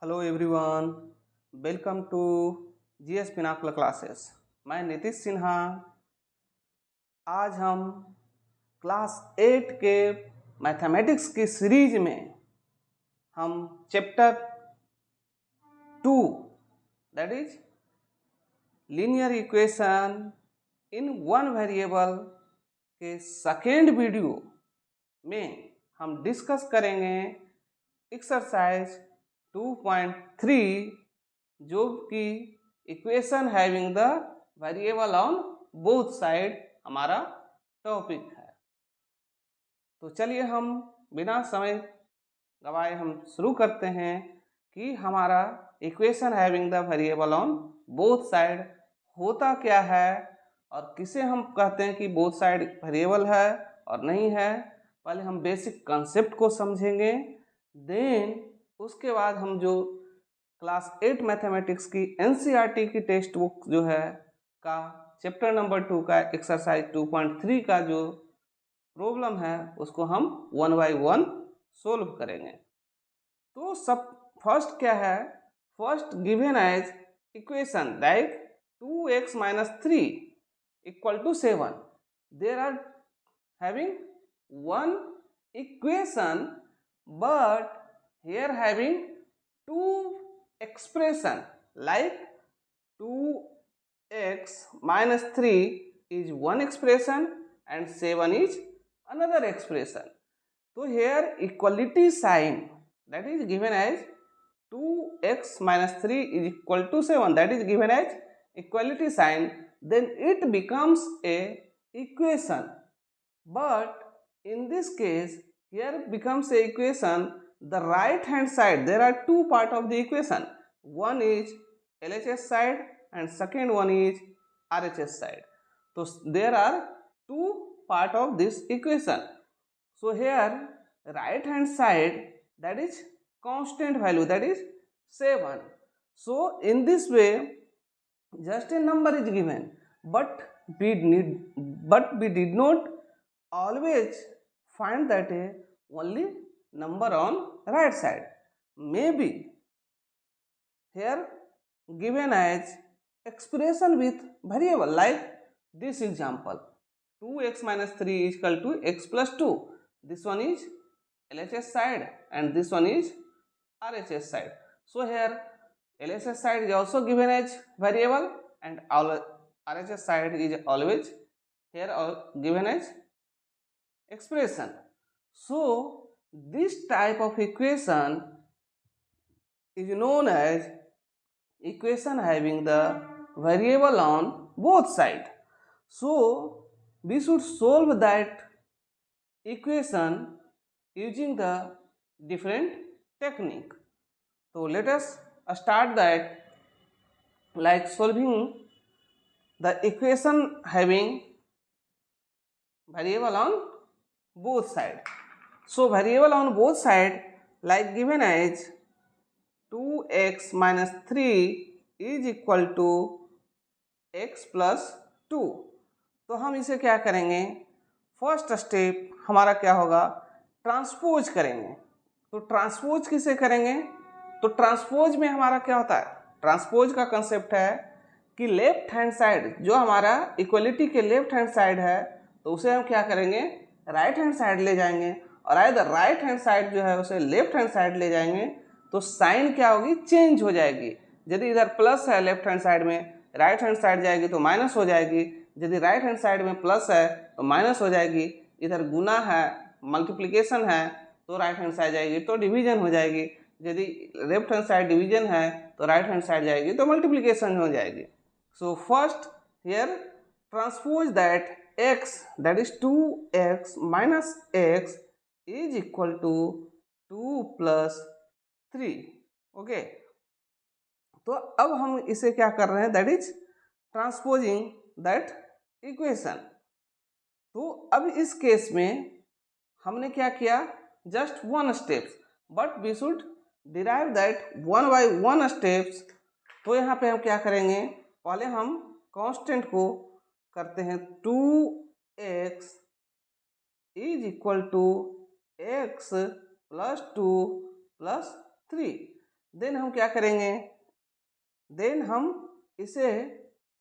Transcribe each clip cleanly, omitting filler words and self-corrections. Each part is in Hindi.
Hello everyone, welcome to GS pinacular classes. मैं नीतीश सिन्हा। आज हम क्लास 8 के मैथमेटिक्स की सीरीज में हम chapter 2 that is linear equation in one variable के सेकेंड वीडियो में हम डिस्कस करेंगे एक्सरसाइज 2.3 जो कि equation having the variable on both side हमारा टॉपिक है। तो चलिए हम बिना समय गवाए हम शुरू करते हैं कि हमारा equation having the variable on both side होता क्या है और किसे हम कहते हैं कि बोथ साइड वेरिएबल है और नहीं है। पहले हम बेसिक कंसेप्ट को समझेंगे, देन उसके बाद हम जो क्लास 8 मैथमेटिक्स की एनसीईआरटी की टेक्स्ट बुक जो है का चैप्टर नंबर 2 का एक्सरसाइज 2.3 का जो प्रॉब्लम है उसको हम वन बाय वन सोल्व करेंगे। तो सब फर्स्ट क्या है, first given as equation like 2x minus 3 equal to 7. There are having one equation but here having two expression like 2x minus 3 is one expression and 7 is another expression. So here equality sign that is given as 2x minus 3 is equal to 7, that is given as equality sign, then it becomes a equation. But in this case here becomes a equation, the right hand side there are two part of the equation, one is LHS side and second one is RHS side. So there are two part of this equation. So here right hand side that is constant value, that is 7. So in this way just a number is given, but we did not always find that a only number on right side. Maybe here given as expression with variable like this example 2x minus 3 is equal to x plus 2. This one is LHS side and this one is RHS side. So here LHS side is also given as variable and RHS side is always here given as expression. So this type of equation is known as equation having the variable on both sides. So we should solve that equation using the different technique. So let us start that like solving the equation having variable on both side. So variable on both side like given as 2x minus 3 is equal to x plus 2. तो हम इसे क्या करेंगे, फर्स्ट स्टेप हमारा क्या होगा, ट्रांसपोज करेंगे। तो ट्रांसपोज किसे करेंगे, तो ट्रांसपोज में हमारा क्या होता है, ट्रांसपोज का कंसेप्ट है कि लेफ्ट हैंड साइड जो हमारा इक्वलिटी के लेफ्ट हैंड साइड है तो उसे हम क्या करेंगे, राइट हैंड साइड ले जाएंगे, और इधर राइट हैंड साइड जो है उसे लेफ्ट हैंड साइड ले जाएंगे तो साइन क्या होगी, चेंज हो जाएगी। यदि इधर प्लस है लेफ्ट हैंड साइड में, राइट हैंड साइड जाएगी तो माइनस हो जाएगी। यदि राइट हैंड साइड में प्लस है तो माइनस हो जाएगी। इधर गुना है, मल्टीप्लिकेशन है तो राइट हैंड साइड जाएगी तो डिवीजन हो जाएगी। यदि लेफ्ट हैंड साइड डिवीजन है तो राइट हैंड साइड जाएगी तो मल्टीप्लिकेशन हो जाएगी। So first here transpose that x that is 2x minus x is equal to 2 plus 3. Okay, तो अब हम इसे क्या कर रहे हैं, that is transposing that equation. तो अब इस केस में हमने क्या किया, just one steps, but we should derive that one by one steps. तो यहाँ पे हम क्या करेंगे, पहले हम कांस्टेंट को करते हैं 2x is equal to x plus 2 plus 3। Then हम क्या करेंगे, देन हम इसे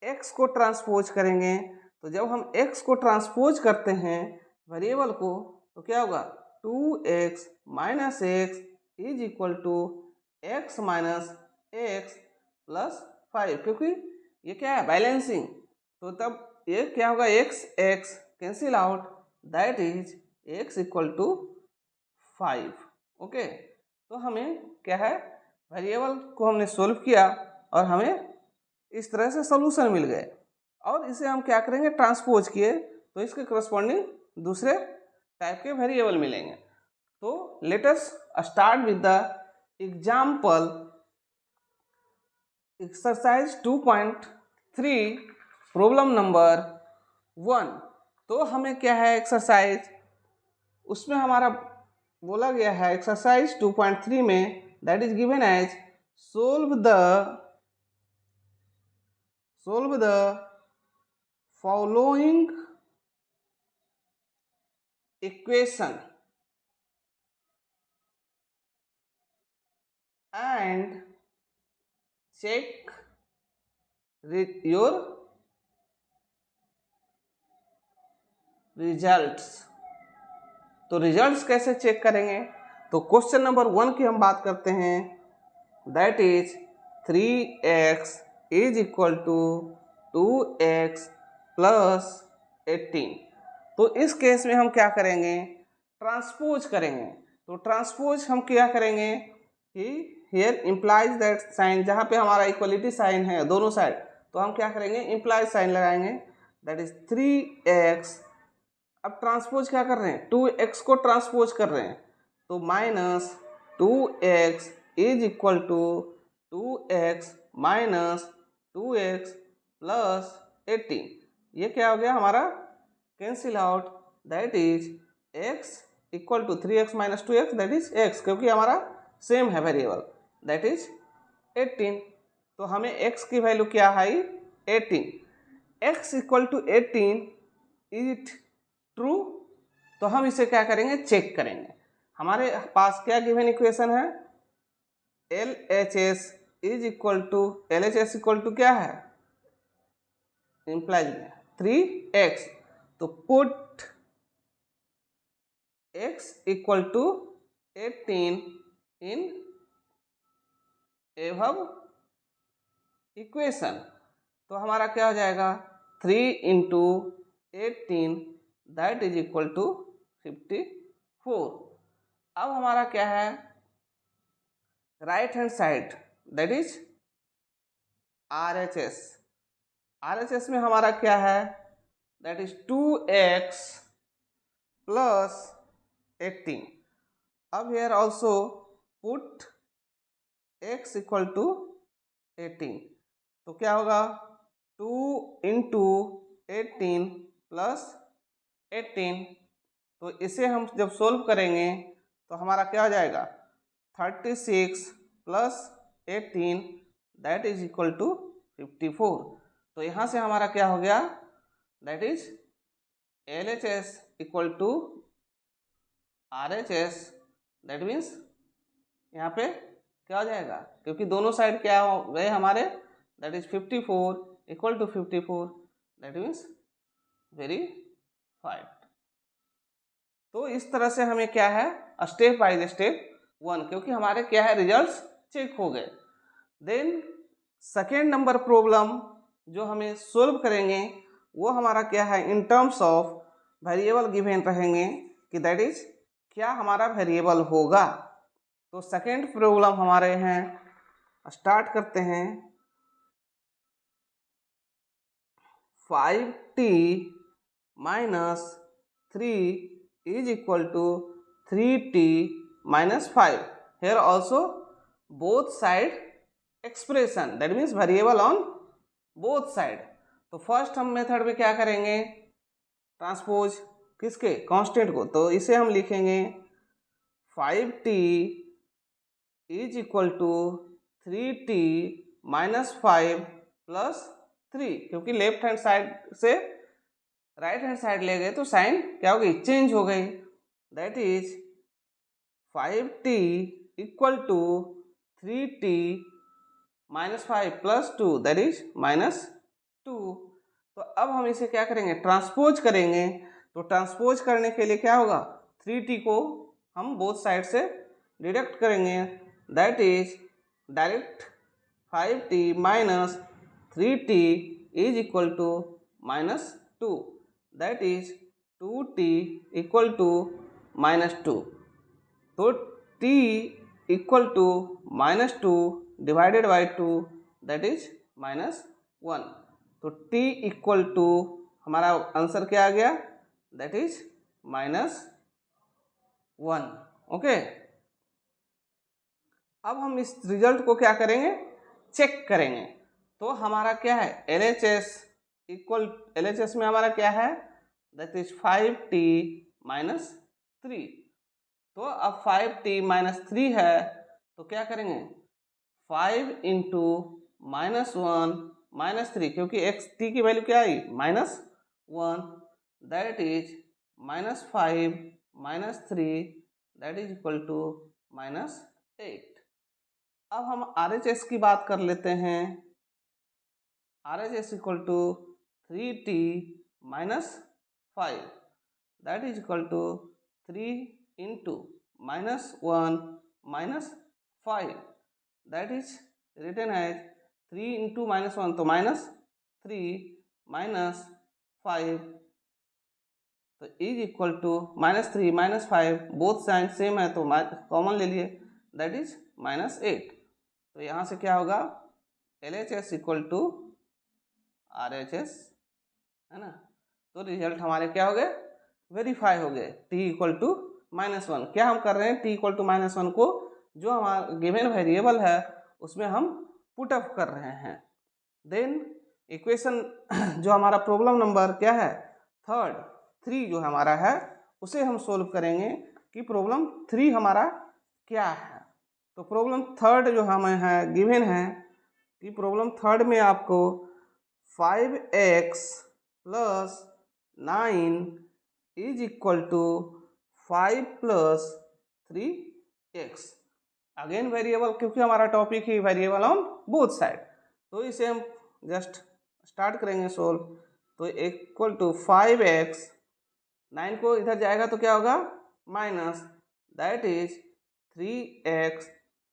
x को ट्रांसपोज करेंगे। तो जब हम x को ट्रांसपोज करते हैं वेरिएबल को, तो क्या होगा 2x minus x is equal to x minus x plus 5, क्योंकि ये क्या है बैलेंसिंग। तो तब ये क्या होगा, x x cancel out, that is x equal to 5। Okay, तो हमें क्या है, वेरिएबल को हमने सोल्व किया और हमें इस तरह से सोल्यूशन मिल गए। और इसे हम क्या करेंगे, ट्रांसपोज किए तो इसके करस्पॉन्डिंग दूसरे टाइप के वेरिएबल मिलेंगे। तो let us start with the example exercise 2.3 problem number 1। तो हमें क्या है एक्सरसाइज, उसमें हमारा बोला गया है एक्सरसाइज 2.3 में, that is given as solve the following equation and check your results। तो रिजल्ट्स कैसे चेक करेंगे, तो क्वेश्चन नंबर 1 की हम बात करते हैं, that is 3x is equal to 2x plus 18। तो इस केस में हम क्या करेंगे, ट्रांसपोज करेंगे। तो ट्रांसपोज हम क्या करेंगे कि हियर इम्प्लाइज दैट साइन, जहाँ पे हमारा इक्वलिटी साइन है दोनों साइड, तो हम क्या करेंगे इम्प्लाइज साइन लगाएंगे, दैट इज 3x। अब ट्रांसपोज क्या कर रहे हैं, 2x को ट्रांसपोज कर रहे हैं, तो minus 2x is equal to 2x minus 2x plus 18। ये क्या हो गया हमारा, cancel out, that is x equal to 3x minus 2x, that is x, क्योंकि हमारा सेम है वेरिएबल, दैट इज 18। तो हमें x की वैल्यू क्या आई 18। x equal to 18 is it true, तो हम इसे क्या करेंगे चेक करेंगे। हमारे पास क्या गिवन इक्वेशन है, LHS is equal to, LHS equal to क्या है इम्प्लाइज में 3x, तो put x equal to 18 in above equation. तो हमारा क्या हो जाएगा 3 into 18 that is equal to 54। अब हमारा क्या है right hand side, that is RHS। RHS में हमारा क्या है, दैट इज 2x प्लस 18। अब here also put x equal to 18, तो क्या होगा 2 इंटू 18 प्लस 18। तो इसे हम जब सोल्व करेंगे तो हमारा क्या हो जाएगा 36 plus 18 that is equal to 54। तो यहाँ से हमारा क्या हो गया, that is LHS equal to RHS, that means यहाँ पे क्या हो जाएगा, क्योंकि दोनों साइड क्या हो गए हमारे, that is 54 equal to 54, that means verified. तो इस तरह से हमें क्या है स्टेप बाय स्टेप 1, क्योंकि हमारे क्या है रिजल्ट्स चेक हो गए। देन सेकेंड नंबर प्रॉब्लम जो हमें सोल्व करेंगे वो हमारा क्या है इन टर्म्स ऑफ वेरिएबल गिवन रहेंगे कि दैट इज क्या हमारा वेरिएबल होगा। तो सेकेंड प्रॉब्लम हमारे हैं, स्टार्ट करते हैं 5t minus 3 is equal to 3t minus 5। Here also both side expression, that means variable on both side. तो फर्स्ट हम मेथड में क्या करेंगे ट्रांसपोज किसके कांस्टेंट को, तो इसे हम लिखेंगे 5t is equal to 3t minus 5 plus 3, क्योंकि लेफ्ट हैंड साइड से राइट हैंड साइड ले गए तो साइन क्या हो गई चेंज हो गई, that is 5t equal to 3t minus 5 plus 2 that is -2। तो अब हम इसे क्या करेंगे, ट्रांसपोज करेंगे। तो ट्रांसपोज करने के लिए क्या होगा, 3t को हम बोथ साइड से डिडक्ट करेंगे, that is direct 5t minus 3t is equal to -2, that is 2t equal to -2। तो t equal to -2 divided by 2 that is -1। तो t इक्वल टू हमारा आंसर क्या आ गया, दैट इज -1। ओके, अब हम इस रिजल्ट को क्या करेंगे, चेक करेंगे। तो हमारा क्या है, LHS में हमारा क्या है, दैट इज 5t माइनस 3। तो अब 5t माइनस 3 है, तो क्या करेंगे, 5 इंटू -1 -3, क्योंकि x t की वैल्यू क्या आई, -1, that is -5 -3 that is equal to -8। अब हम RHS की बात कर लेते हैं। RHS equal to 3t minus 5 that is equal to 3 into -1 -5 that is written as 3 into -1, तो -3 -5, तो is equal to -3 -5, both side same है तो कॉमन ले लिए, दैट इज -8। तो यहाँ से क्या होगा, LHS इक्वल टू RHS, है ना। तो रिजल्ट हमारे क्या हो गए, वेरीफाई हो गए। t इक्वल टू -1, क्या हम कर रहे हैं, t इक्वल टू -1 को जो हमारा गिवन वेरिएबल है उसमें हम पुट अप कर रहे हैं। देन इक्वेशन जो हमारा प्रॉब्लम नंबर क्या है, 3 जो हमारा है उसे हम सोल्व करेंगे कि प्रॉब्लम 3 हमारा क्या है। तो प्रॉब्लम 3 जो हमें है गिवन है कि प्रॉब्लम 3 में आपको 5x plus 9 is equal to 5 plus 3x। Again variable, क्योंकि हमारा टॉपिक ही वेरिएबल ऑन बोथ साइड, तो इसे हम जस्ट स्टार्ट करेंगे सोल्व। तो इक्वल टू 5x, 9 को इधर जाएगा तो क्या होगा, minus, that is 3x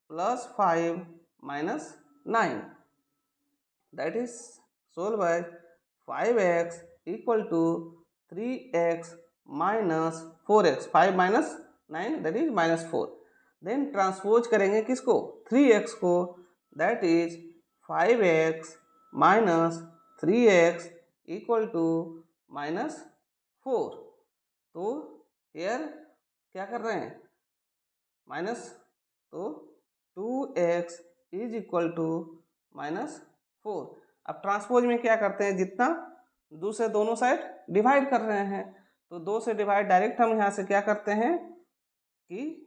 plus 5 minus 9, that is solve by 5x equal to 3x minus 4x, 5 minus 9 that is -4। Then transpose करेंगे किसको, 3x को, that is 5x minus 3x equal to -4। तो हेयर क्या कर रहे हैं, माइनस, तो 2x इज इक्वल टू -4। अब ट्रांसपोज में क्या करते हैं, जितना 2 से दोनों साइड डिवाइड कर रहे हैं, तो 2 से डिवाइड डायरेक्ट हम यहाँ से क्या करते हैं कि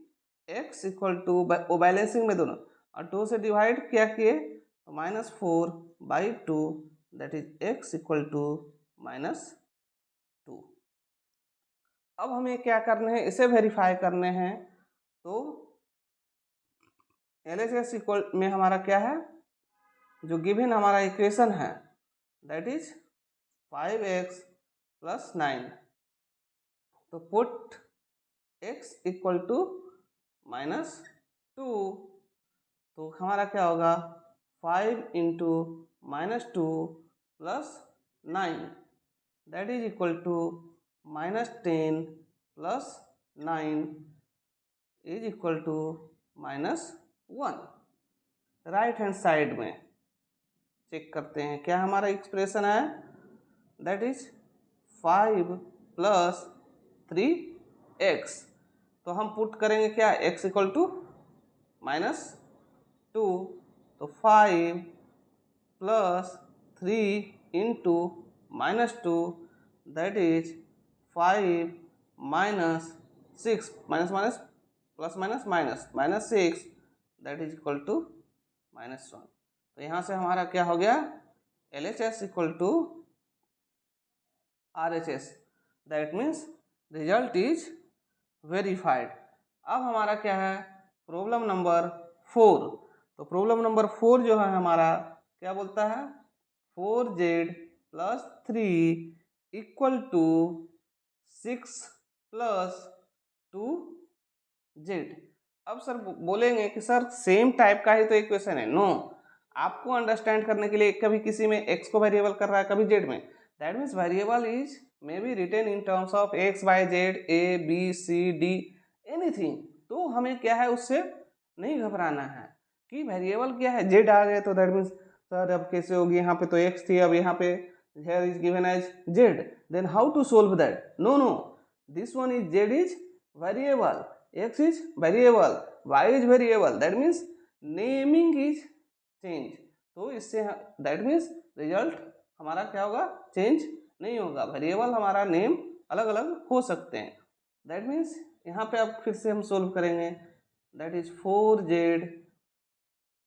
x इक्वल टू, वो बैलेंसिंग में दोनों, और 2 से डिवाइड क्या किए तो -4/2 that is x equal to -2। अब हमें क्या करने हैं, इसे वेरीफाई करने हैं। तो LHS इक्वल में हमारा क्या है, जो गिवन हमारा इक्वेशन है दैट इज 5x प्लस 9, तो पुट x इक्वल टू -2, तो हमारा क्या होगा, 5 into -2 plus 9 that is equal to -10 plus 9 is equal to -1। Right hand side में चेक करते हैं क्या हमारा एक्सप्रेशन है, दैट इज 5 प्लस 3x। तो हम पुट करेंगे क्या, x इक्वल टू -2, तो 5 plus 3 into -2 that is 5 minus 6, minus minus plus minus minus -6 that is equal to -1। तो यहाँ से हमारा क्या हो गया, LHS equal to RHS, that means result is verified. अब हमारा क्या है, प्रॉब्लम नंबर 4, तो प्रॉब्लम नंबर 4 जो है हमारा क्या बोलता है, 4z plus 3 equal to 6 plus 2z। अब सर बोलेंगे कि सर सेम टाइप का ही तो इक्वेशन है। नो, आपको अंडरस्टैंड करने के लिए कभी किसी में x को वेरिएबल कर रहा है, कभी z में, that means variable is may be written in terms of x y z a b c d anything. तो हमें क्या है, उससे नहीं घबराना है कि वेरिएबल क्या है, z आ गए तो दैट मीन्स सर अब कैसे होगी, यहाँ पे तो x थी, अब यहाँ पे here is given as z, then how to solve that? No, no, this one is z is variable, x is variable, y is variable, that means naming is change। तो इससे दैट मीन्स रिजल्ट हमारा क्या होगा, चेंज नहीं होगा, वेरिएबल हमारा नेम अलग अलग हो सकते हैं। दैट मीन्स यहाँ पे अब फिर से हम सोल्व करेंगे, that is 4z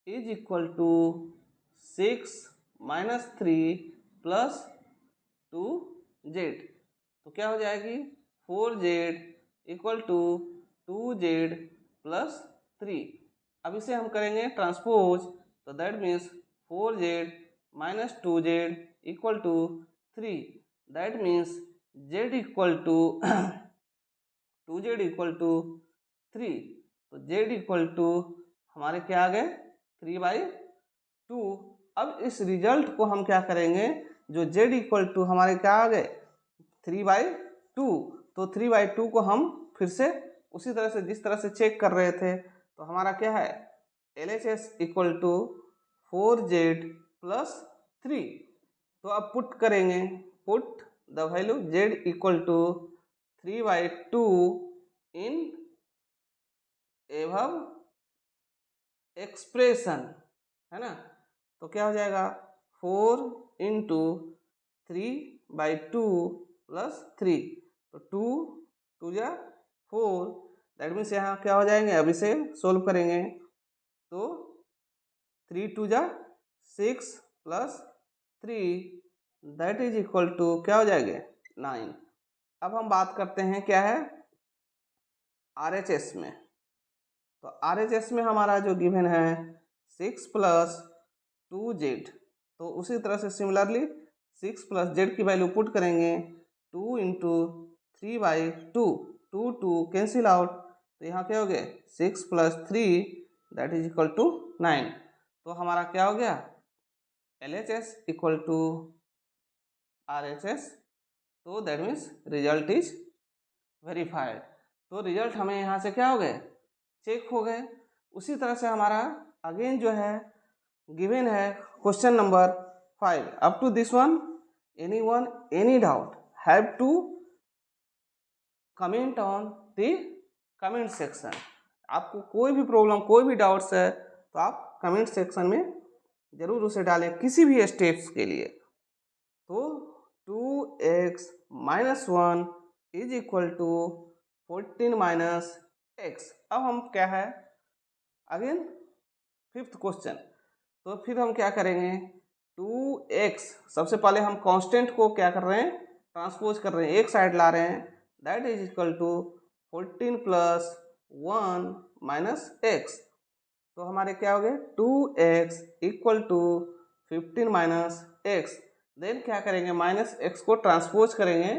is equal to 6 minus 3 plus 2z। तो क्या हो जाएगी, 4z equal to 2z plus 3। अब इसे हम करेंगे ट्रांसपोज, तो that means 4z minus 2z equal to 3, that means z equal to 2z equal to 3। तो z इक्वल टू हमारे क्या आ गए, 3/2। अब इस रिजल्ट को हम क्या करेंगे, जो z इक्वल टू हमारे क्या आ गए, 3/2, तो 3/2 को हम फिर से उसी तरह से जिस तरह से चेक कर रहे थे, तो हमारा क्या है, LHS equal to 4z plus 3। तो अब पुट करेंगे, put the value z equal to 3/2 in above expression, है ना। तो क्या हो जाएगा, 4 इंटू 3/2 प्लस 3, तो 2 2 जा 4, दैट मीन्स यहाँ क्या हो जाएंगे, अब इसे सोल्व करेंगे तो 3 2 जा 6 plus 3, that is equal to क्या हो जाएंगे, 9। अब हम बात करते हैं क्या है, RHS में। तो RHS में हमारा जो गिवन है 6 प्लस 2z, तो उसी तरह से सिमिलरली 6 प्लस z की वैल्यू पुट करेंगे, 2 इंटू 3/2, 2 2 कैंसिल आउट, तो यहाँ क्या हो गया, 6 plus 3 that is equal to 9। तो हमारा क्या हो गया, LHS इक्वल टू RHS, तो that means result is verified. तो रिजल्ट हमें यहाँ से क्या हो गए, चेक हो गए। उसी तरह से हमारा अगेन जो है गिवन है question number 5। Up to this one anyone any doubt have to comment on the comment section. आपको कोई भी प्रॉब्लम, कोई भी डाउट्स है तो आप कमेंट सेक्शन में जरूर उसे डालें किसी भी स्टेप्स के लिए। तो 2x minus 1 is equal to 14 minus x। अब हम क्या है, अगेन 5th क्वेश्चन, तो फिर हम क्या करेंगे, 2x सबसे पहले हम कांस्टेंट को क्या कर रहे हैं, ट्रांसपोज कर रहे हैं, एक साइड ला रहे हैं, that is equal to 14 plus 1 minus x। तो हमारे क्या हो गए, 2x equal to 15 minus x। Then क्या करेंगे, माइनस x को ट्रांसपोज करेंगे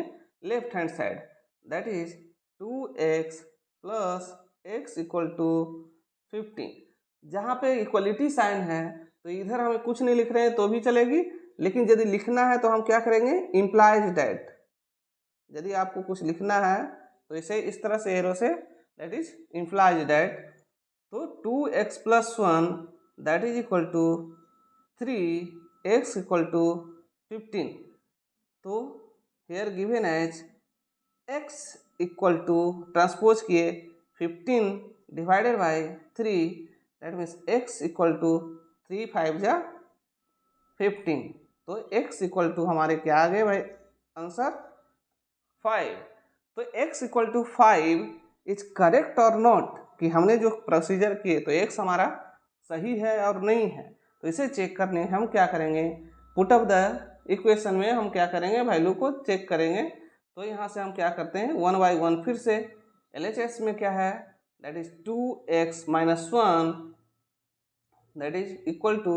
left hand side, that is 2x plus x equal to 15। जहाँ पे इक्वलिटी साइन है तो इधर हमें कुछ नहीं लिख रहे हैं तो भी चलेगी, लेकिन यदि लिखना है तो हम क्या करेंगे, इम्प्लाइज डैट। यदि आपको कुछ लिखना है तो इसे इस तरह से एरो से, दैट इज इम्प्लाइज डैट। तो 2x plus 1 that is equal to 3x equal to 15। तो here given as x equal to transpose किए 15 divided by 3, that means x equal to 3 5 जा 15। तो x इक्वल टू हमारे क्या आ गए भाई, आंसर 5। तो x equal to 5 is correct और नॉट, कि हमने जो प्रोसीजर किए तो x हमारा सही है और नहीं है। तो इसे चेक करने हम क्या करेंगे, पुट अप द इक्वेशन में हम क्या करेंगे, वैल्यू को चेक करेंगे। तो यहाँ से हम क्या करते हैं, 1 बाई 1 फिर से LHS में क्या है, that is 2x minus 1 that is equal to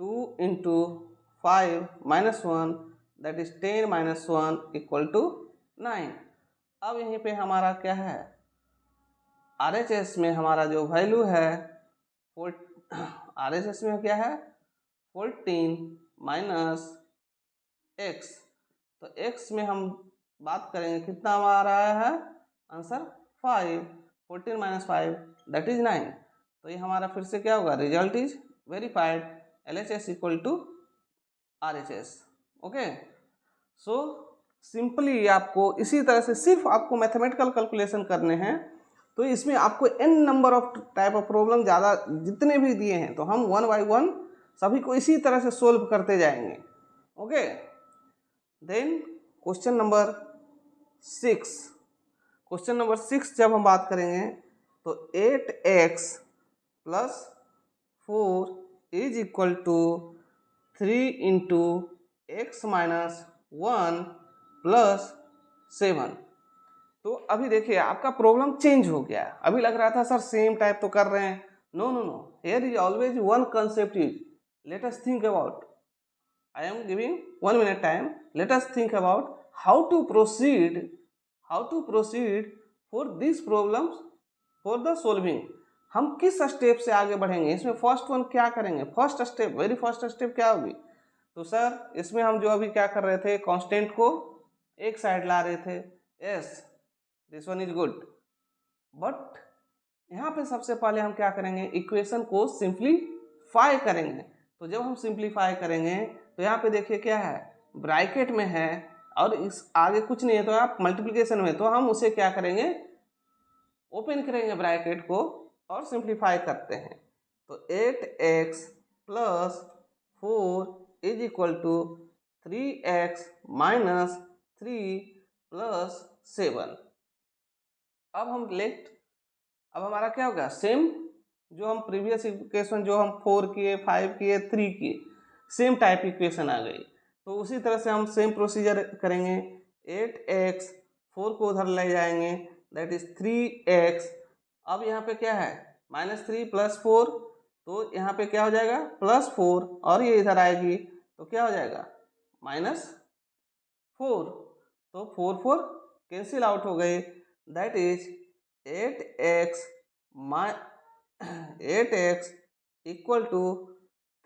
2 into 5 minus 1 that is 10 minus 1 equal to 9। अब यहीं पे हमारा क्या है, RHS में हमारा जो वैल्यू है RHS में क्या है 14 माइनस x, तो x में हम बात करेंगे कितना हमारा आया है आंसर 5, 14 माइनस 5 दैट इज 9। तो ये हमारा फिर से क्या होगा, result is verified, LHS equal to RHS। Okay, so simply आपको इसी तरह से सिर्फ आपको मैथमेटिकल कैलकुलेशन करने हैं, तो इसमें आपको n number of type of problem ज़्यादा जितने भी दिए हैं तो हम 1 बाय 1 सभी को इसी तरह से सोल्व करते जाएंगे। Okay, then question number 6, question number 6 जब हम बात करेंगे तो 8x plus 4 is equal to 3 into x minus 1 plus 7। तो अभी देखिए आपका प्रॉब्लम चेंज हो गया। अभी लग रहा था सर सेम टाइप तो कर रहे हैं, no no no, here is always one concept is, let us think about, I am giving 1 minute time, let us think about how to proceed for these problems for the solving। हम किस स्टेप से आगे बढ़ेंगे, इसमें फर्स्ट वन क्या करेंगे, first step, very first step क्या होगी, तो सर इसमें हम जो अभी क्या कर रहे थे कांस्टेंट को एक साइड ला रहे थे, yes this one is good, but यहाँ पे सबसे पहले हम क्या करेंगे, इक्वेशन को सिंप्लीफाई करेंगे। तो जब हम सिंप्लीफाई करेंगे तो यहाँ पे देखिए क्या है, ब्रैकेट में है और इस आगे कुछ नहीं है, तो आप मल्टीप्लिकेशन में, तो हम उसे क्या करेंगे, ओपन करेंगे ब्रैकेट को और सिंप्लीफाई करते हैं। तो 8x plus 4 is equal to 3x minus 3 plus 7। अब हम लेफ्ट, अब हमारा क्या होगा, सेम जो हम प्रीवियस इक्वेशन जो हम 4 किए, 5 किए, 3 किए, सेम टाइप इक्वेशन आ गई। तो उसी तरह से हम सेम प्रोसीजर करेंगे, 8x 4 को उधर ले जाएंगे दैट इज 3x। अब यहाँ पे क्या है माइनस 3 प्लस 4, तो यहाँ पे क्या हो जाएगा प्लस 4 और ये इधर आएगी तो क्या हो जाएगा माइनस 4, तो 4 4 कैंसिल आउट हो गए, that is 8x equal to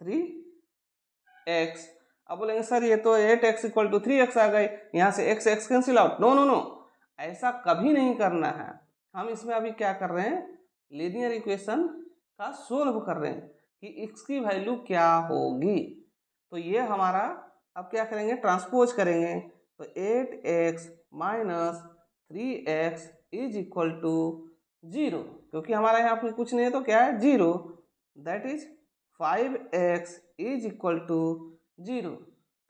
3x। अब बोलेंगे सर ये तो 8x इक्वल टू 3x आ गए, यहाँ से x x cancel out, no no no, ऐसा कभी नहीं करना है। हम इसमें अभी क्या कर रहे हैं, लीनियर इक्वेशन का सोल्व कर रहे हैं कि x की वैल्यू क्या होगी। तो ये हमारा अब क्या करेंगे, ट्रांसपोज करेंगे, तो 8x minus 3x is equal to 0, क्योंकि हमारा यहाँ पे कुछ नहीं है तो क्या है 0, that is 5x is equal to 0।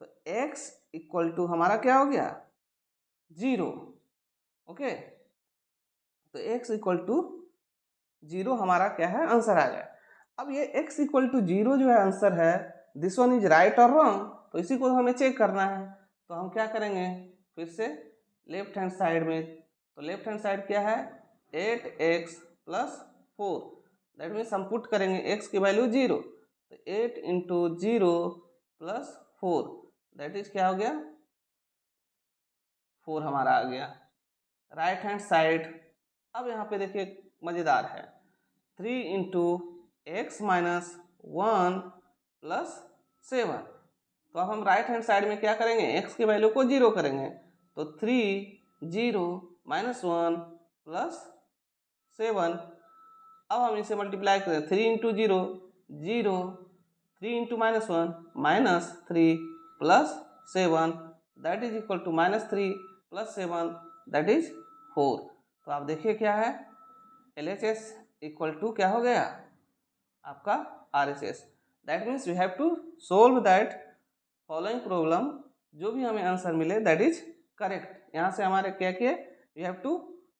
तो x इक्वल टू हमारा क्या हो गया 0। ओके, तो x इक्वल टू 0 हमारा क्या है आंसर आ गया। अब ये x इक्वल टू 0 जो है आंसर है, दिस वन इज राइट और रॉन्ग, तो इसी को हमें चेक करना है। तो हम क्या करेंगे फिर से लेफ्ट हैंड साइड में, तो लेफ्ट हैंड साइड क्या है 8x प्लस 4, दैट मीन्स हम पुट करेंगे x की वैल्यू 0, तो 8 इंटू 0 प्लस 4 दैट इज क्या हो गया 4 हमारा आ गया राइट हैंड साइड। अब यहाँ पे देखिए मज़ेदार है, 3 इंटू एक्स माइनस 1 प्लस 7, तो अब हम राइट हैंड साइड में क्या करेंगे, x की वैल्यू को 0 करेंगे, तो 3 0 माइनस 1 प्लस 7। अब हम इसे मल्टीप्लाई करें, 3 into 0 0, 3 into minus 1 minus 3 plus 7 that is equal to minus 3 plus 7 that is 4। तो आप देखिए क्या है, LHS इक्वल टू क्या हो गया आपका RHS, that means we have to solve that following problem, जो भी हमें आंसर मिले दैट इज करेक्ट। यहाँ से हमारे क्या किए, we have to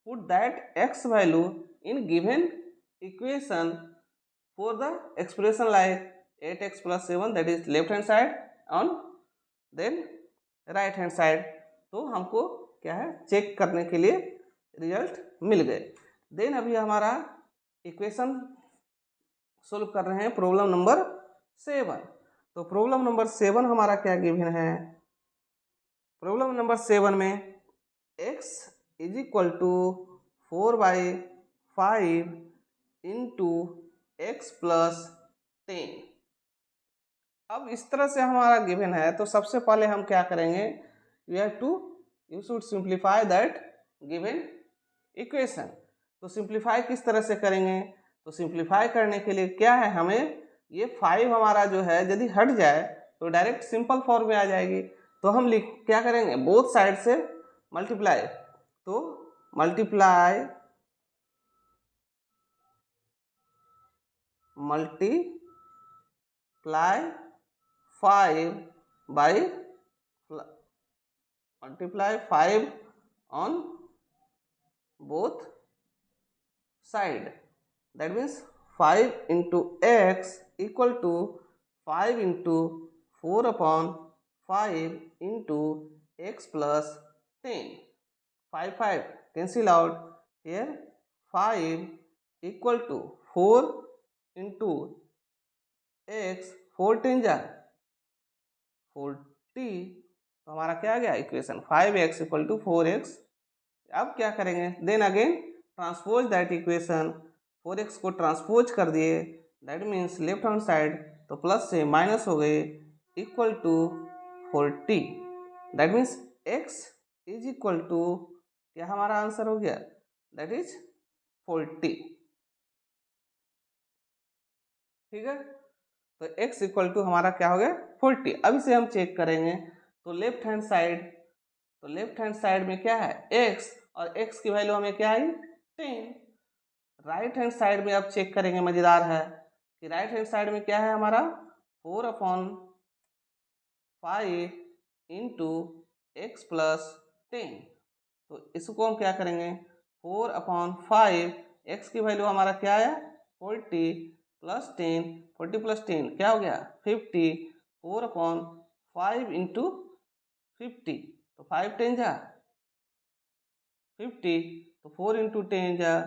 put that x value in given equation for the expression like 8x plus 7 that is left hand side on then right hand side। तो हमको क्या है चेक करने के लिए रिजल्ट मिल गए। देन अभी हमारा इक्वेशन सोल्व कर रहे हैं प्रॉब्लम नंबर 7। तो प्रॉब्लम नंबर 7 हमारा क्या गिवन है? प्रॉब्लम नंबर 7 में x is equal to 4/5 into x plus 10। अब इस तरह से हमारा गिवन है, तो सबसे पहले हम क्या करेंगे? You should simplify that given equation. तो सिंप्लीफाई किस तरह से करेंगे? तो सिंप्लीफाई करने के लिए क्या है, हमें ये 5 हमारा जो है यदि हट जाए तो डायरेक्ट सिंपल फॉर्म में आ जाएगी। तो हम क्या करेंगे? बोथ साइड से मल्टीप्लाई। तो multiply 5 on both side. That means 5 into x equal to 5 into 4 upon 5 into x plus 10. 5 cancel out here. 5 equal to 4 into x, 4 10 जा 40। तो हमारा क्या आ गया equation? 5x equal to 4x। अब क्या करेंगे? Then again transpose that equation. 4x को ट्रांसपोज कर दिए, that means left hand side तो प्लस से माइनस हो गए, equal to 40। That means x is equal to, क्या हमारा आंसर हो गया? That is 40। ठीक है, तो x इक्वल टू हमारा क्या हो गया? 40। अब इसे हम चेक करेंगे तो लेफ्ट हैंड साइड में क्या है? x, और x की वैल्यू हमें क्या आई? 10। राइट हैंड साइड में अब चेक करेंगे, मजेदार है कि राइट हैंड साइड में क्या है हमारा? 4/5 इंटू एक्स प्लस 10। तो इसको हम क्या करेंगे? 4/5, एक्स की वैल्यू हमारा क्या आया? 40 प्लस 10, 40 प्लस 10 क्या हो गया? 50। 4/5 इंटू 50, तो 5 10 जा 50, तो 4 इंटू 10 जा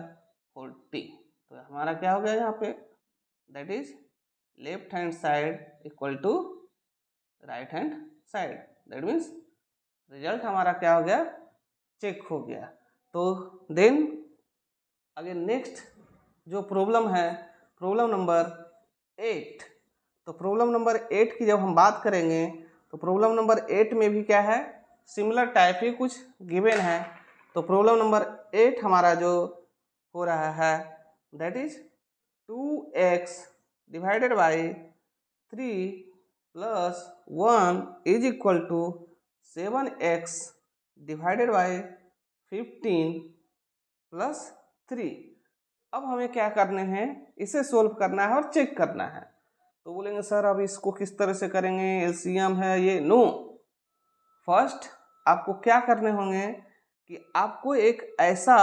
40। तो हमारा क्या हो गया यहाँ पे? That is left hand side equal to right hand side. That means result हमारा क्या हो गया? चेक हो गया। तो देन अगेन नेक्स्ट जो प्रॉब्लम है, प्रॉब्लम नंबर 8। तो प्रॉब्लम नंबर 8 की जब हम बात करेंगे तो प्रॉब्लम नंबर 8 में भी क्या है? सिमिलर टाइप ही कुछ गिवन है। तो प्रॉब्लम नंबर 8 हमारा जो हो रहा है that is 2x divided by 3 plus 1 is equal to 7x divided by 15 plus 3। अब हमें क्या करने हैं? इसे सोल्व करना है और चेक करना है। तो बोलेंगे सर अब इसको किस तरह से करेंगे? एलसीएम है ये? नो, फर्स्ट आपको क्या करने होंगे कि आपको एक ऐसा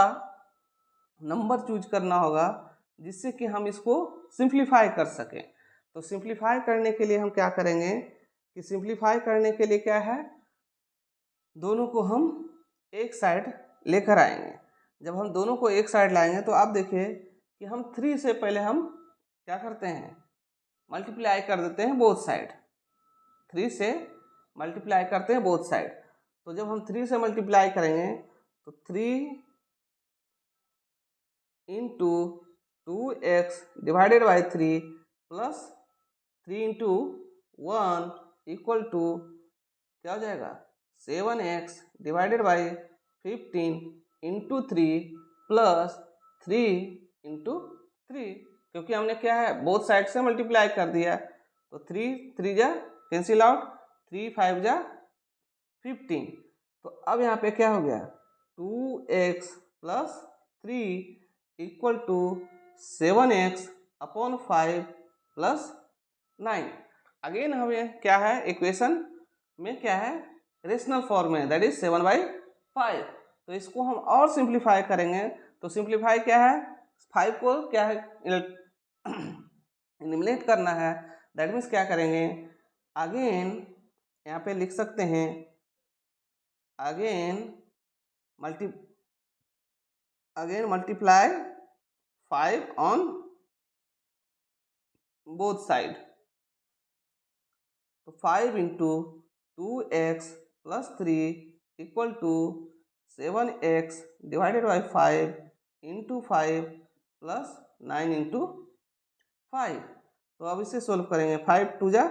नंबर चूज करना होगा जिससे कि हम इसको सिंप्लीफाई कर सकें। तो सिंप्लीफाई करने के लिए हम क्या करेंगे कि सिंप्लीफाई करने के लिए क्या है, दोनों को हम एक साइड लेकर आएंगे। जब हम दोनों को एक साइड लाएंगे तो आप देखिए कि हम 3 से पहले हम क्या करते हैं? मल्टीप्लाई कर देते हैं बोथ साइड। 3 से मल्टीप्लाई करते हैं बोथ साइड। तो जब हम 3 से मल्टीप्लाई करेंगे तो 3 into 2x divided by 3 plus 3 into 1 equal to क्या हो जाएगा? 7x divided by 15 into 3 plus 3 into 3, क्योंकि हमने क्या है? बोथ साइड से मल्टीप्लाई कर दिया। तो 3 3 जा कैंसिल आउट, 3 5 जा 15। तो अब यहाँ पे क्या हो गया? 2x plus 3 equal to 7x upon 5 plus 9। Again हमें क्या है? इक्वेशन में क्या है? रेशनल फॉर्म में, दैट इज 7/5। तो इसको हम और सिंप्लीफाई करेंगे। तो सिंप्लीफाई क्या है? 5 को क्या है? एलिमिनेट करना है। दैट मीन्स क्या करेंगे? अगेन यहाँ पे लिख सकते हैं again multiply 5 on both side. तो 5 into 2x plus 3 equal to 7x divided by 5 into 5 plus 9 into 5। तो अब इसे सोल्व करेंगे। 5 टू जा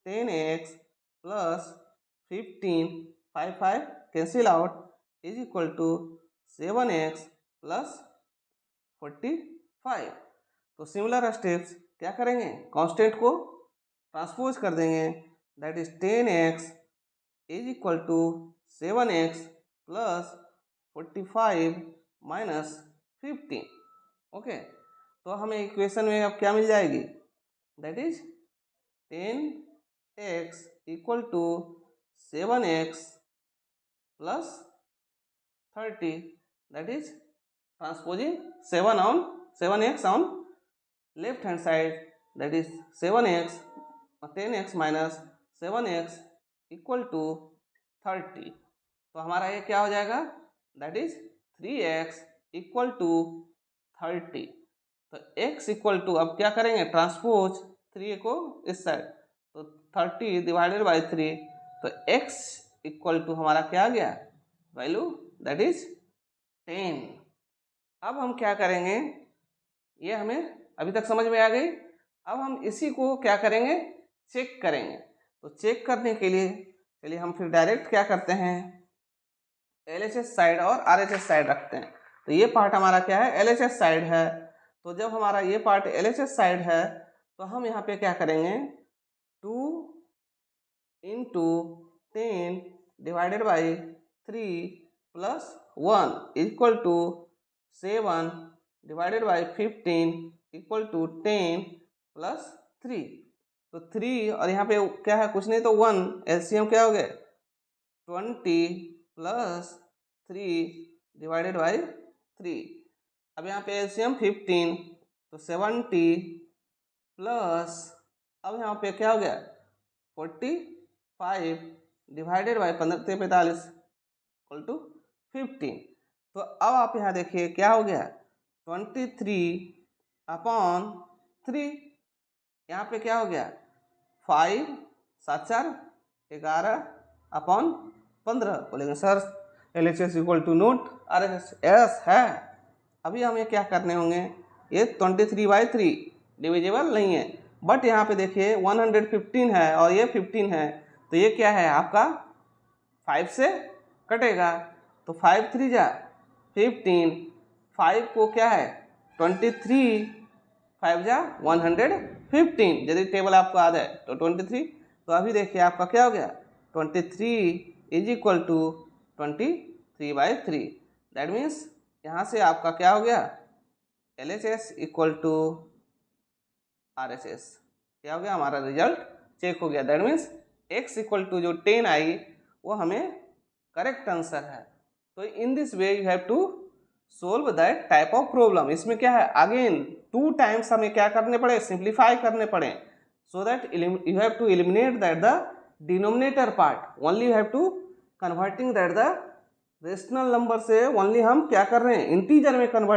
10x plus 15 5 5 cancel out is equal to 7x plus 45। तो सिमिलर स्टेप्स क्या करेंगे, कांस्टेंट को ट्रांसपोज कर देंगे, that is 10x is equal to 7x plus 45 minus 15। Okay, तो हमें इक्वेशन में अब क्या मिल जाएगी, that is 10x equal to 7x plus 30, that is transposing 7x on left hand side, that is 7x 10x minus 7x equal to 30। तो हमारा ये क्या हो जाएगा, that is 3x equal to 30। तो x इक्वल टू, अब क्या करेंगे, ट्रांसपोज 3 को इस साइड, तो 30 डिवाइडेड बाई 3, तो x इक्वल टू हमारा क्या आ गया वैल्यू, दैट इज 10। अब हम क्या करेंगे, ये हमें अभी तक समझ में आ गई। अब हम इसी को क्या करेंगे, चेक करेंगे। तो चेक करने के लिए चलिए हम फिर डायरेक्ट क्या करते हैं, LHS साइड और RHS साइड रखते हैं। तो ये पार्ट हमारा क्या है, LHS साइड है। तो जब हमारा ये पार्ट LHS साइड है तो हम यहाँ पे क्या करेंगे, 2 into 10 divided by 3 plus 1 equal to 7 divided by 15 equal to 10 plus 3। तो 3 और यहाँ पे क्या है, कुछ नहीं तो 1, LCM क्या हो गया 20 प्लस 3 डिवाइडेड बाई 3। अब यहाँ पे LCM 15, तो 70 प्लस, अब यहाँ पे क्या हो गया 45 डिवाइडेड बाई 15 45 इक्वल टू 15। तो अब आप यहाँ देखिए क्या हो गया 23 अपॉन 3, यहाँ पे क्या हो गया 5 7 4 11 अपॉन 15। बोलेंगे sir LHS equal to not RHS, एस है। अभी हमें क्या करने होंगे, ये 23/3 डिविजिबल नहीं है, बट यहाँ पे देखिए 115 है और ये 15 है, तो ये क्या है आपका 5 से कटेगा। तो 5 3 जा 15, 5 को क्या है 23, 5 जा 115, यदि टेबल आपको याद है तो 23। तो अभी देखिए आपका क्या हो गया 23 is equal to 23/3। That means यहाँ से आपका क्या हो गया LHS इक्वल टू RHS, क्या हो गया हमारा रिजल्ट चेक हो गया। That means x equal to जो 10 आई वो हमें करेक्ट आंसर है। तो in this way you have to solve that type of problem. इसमें क्या है, अगेन 2 टाइम्स हमें क्या करने पड़े, सिंप्लीफाई करने पड़े, so that you have to eliminate that the denominator part, only you have to converting that the rational number से ओनली हम क्या कर रहे हैं इंटीजर में कन्वर्ट